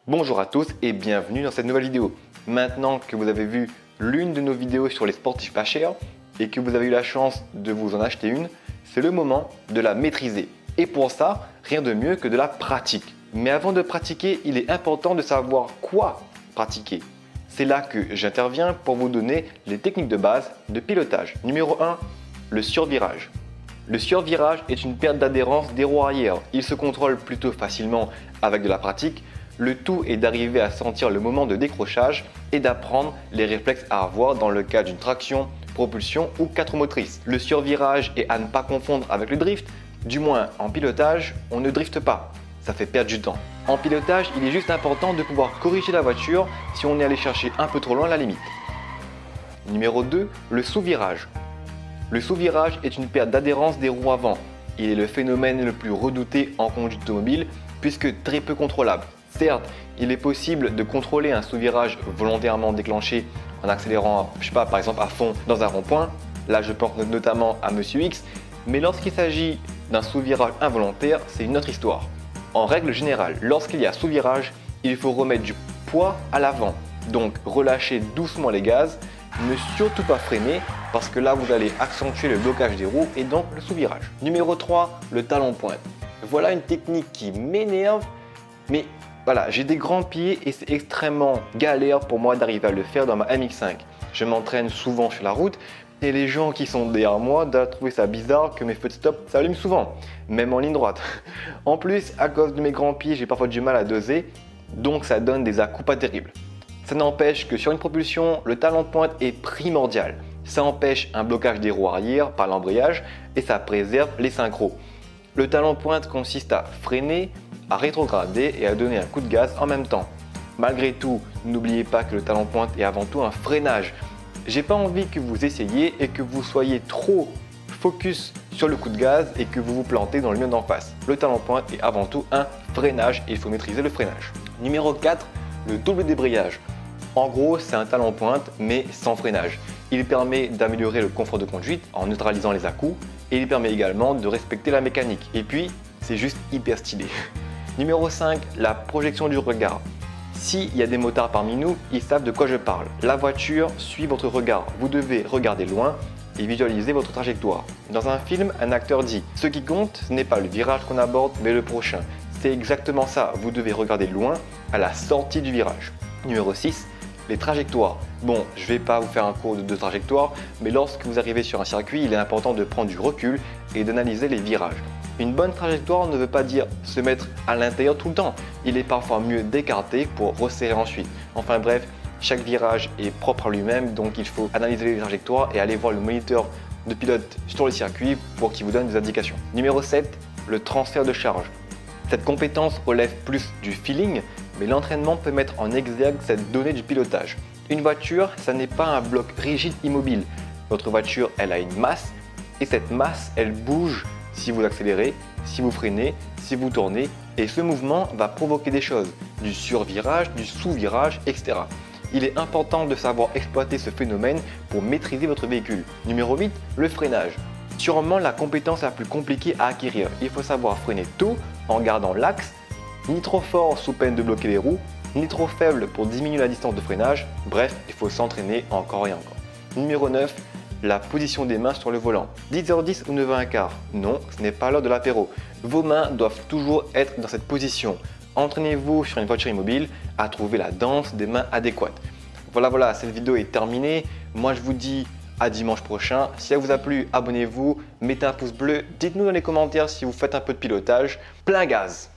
Bonjour à tous et bienvenue dans cette nouvelle vidéo. Maintenant que vous avez vu l'une de nos vidéos sur les sportifs pas chers et que vous avez eu la chance de vous en acheter une, c'est le moment de la maîtriser. Et pour ça, rien de mieux que de la pratique. Mais avant de pratiquer, il est important de savoir quoi pratiquer. C'est là que j'interviens pour vous donner les techniques de base de pilotage. Numéro 1, le survirage. Le survirage est une perte d'adhérence des roues arrière. Il se contrôle plutôt facilement avec de la pratique. Le tout est d'arriver à sentir le moment de décrochage et d'apprendre les réflexes à avoir dans le cas d'une traction, propulsion ou 4 motrices. Le survirage est à ne pas confondre avec le drift. Du moins, en pilotage, on ne drifte pas. Ça fait perdre du temps. En pilotage, il est juste important de pouvoir corriger la voiture si on est allé chercher un peu trop loin la limite. Numéro 2, le sous-virage. Le sous-virage est une perte d'adhérence des roues avant. Il est le phénomène le plus redouté en conduite automobile puisque très peu contrôlable. Certes, il est possible de contrôler un sous-virage volontairement déclenché en accélérant, par exemple à fond dans un rond-point. Là, je pense notamment à Monsieur X. Mais lorsqu'il s'agit d'un sous-virage involontaire, c'est une autre histoire. En règle générale, lorsqu'il y a sous-virage, il faut remettre du poids à l'avant. Donc, relâcher doucement les gaz, ne surtout pas freiner parce que là, vous allez accentuer le blocage des roues et donc le sous-virage. Numéro 3, le talon pointe. Voilà une technique qui m'énerve, mais voilà, j'ai des grands pieds et c'est extrêmement galère pour moi d'arriver à le faire dans ma MX5. Je m'entraîne souvent sur la route et les gens qui sont derrière moi doivent trouver ça bizarre que mes feux de stop s'allument souvent, même en ligne droite. En plus, à cause de mes grands pieds, j'ai parfois du mal à doser, donc ça donne des à-coups pas terribles. Ça n'empêche que sur une propulsion, le talon pointe est primordial. Ça empêche un blocage des roues arrière par l'embrayage et ça préserve les synchros. Le talon pointe consiste à freiner, à rétrograder et à donner un coup de gaz en même temps. Malgré tout, n'oubliez pas que le talon pointe est avant tout un freinage. J'ai pas envie que vous essayiez et que vous soyez trop focus sur le coup de gaz et que vous vous plantez dans le mur d'en face. Le talon pointe est avant tout un freinage et il faut maîtriser le freinage. Numéro 4, le double débrayage. En gros, c'est un talon pointe mais sans freinage. Il permet d'améliorer le confort de conduite en neutralisant les à-coups et il permet également de respecter la mécanique. Et puis, c'est juste hyper stylé. Numéro 5, la projection du regard. S'il y a des motards parmi nous, ils savent de quoi je parle. La voiture suit votre regard. Vous devez regarder loin et visualiser votre trajectoire. Dans un film, un acteur dit « Ce qui compte, ce n'est pas le virage qu'on aborde, mais le prochain ». C'est exactement ça. Vous devez regarder loin à la sortie du virage. Numéro 6, les trajectoires. Bon, je ne vais pas vous faire un cours de trajectoire, mais lorsque vous arrivez sur un circuit, il est important de prendre du recul et d'analyser les virages. Une bonne trajectoire ne veut pas dire se mettre à l'intérieur tout le temps. Il est parfois mieux d'écarter pour resserrer ensuite. Enfin bref, chaque virage est propre à lui-même, donc il faut analyser les trajectoires et aller voir le moniteur de pilote sur le circuit pour qu'il vous donne des indications. Numéro 7, le transfert de charge. Cette compétence relève plus du feeling, mais l'entraînement peut mettre en exergue cette donnée du pilotage. Une voiture, ça n'est pas un bloc rigide immobile. Votre voiture, elle a une masse et cette masse, elle bouge si vous accélérez, si vous freinez, si vous tournez, et ce mouvement va provoquer des choses, du survirage, du sous-virage, etc. Il est important de savoir exploiter ce phénomène pour maîtriser votre véhicule. Numéro 8, le freinage. Sûrement la compétence la plus compliquée à acquérir. Il faut savoir freiner tôt en gardant l'axe, ni trop fort sous peine de bloquer les roues, ni trop faible pour diminuer la distance de freinage. Bref, il faut s'entraîner encore et encore. Numéro 9, la position des mains sur le volant. 10h10 ou 9h15. Non, ce n'est pas l'heure de l'apéro. Vos mains doivent toujours être dans cette position. Entraînez-vous sur une voiture immobile à trouver la danse des mains adéquate. Voilà, cette vidéo est terminée. Moi, je vous dis à dimanche prochain. Si elle vous a plu, abonnez-vous, mettez un pouce bleu. Dites-nous dans les commentaires si vous faites un peu de pilotage. Plein gaz!